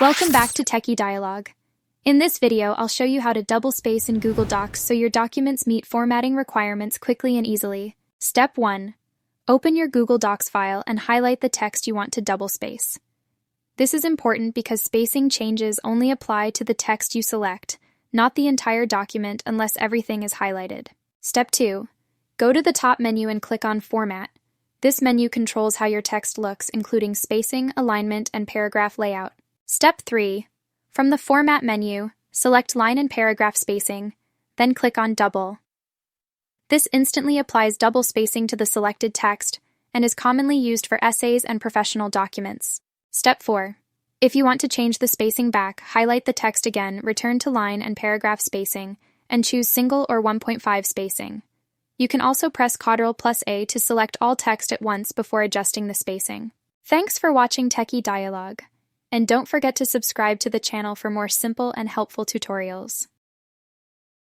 Welcome back to Techie Dialogue. In this video, I'll show you how to double space in Google Docs so your documents meet formatting requirements quickly and easily. Step 1. Open your Google Docs file and highlight the text you want to double space. This is important because spacing changes only apply to the text you select, not the entire document unless everything is highlighted. Step 2. Go to the top menu and click on Format. This menu controls how your text looks, including spacing, alignment, and paragraph layout. Step 3. From the Format menu, select Line and Paragraph Spacing, then click on Double. This instantly applies double spacing to the selected text and is commonly used for essays and professional documents. Step 4. If you want to change the spacing back, highlight the text again, return to Line and Paragraph Spacing, and choose Single or 1.5 spacing. You can also press Ctrl+A to select all text at once before adjusting the spacing. Thanks for watching Techie Dialogue. And don't forget to subscribe to the channel for more simple and helpful tutorials.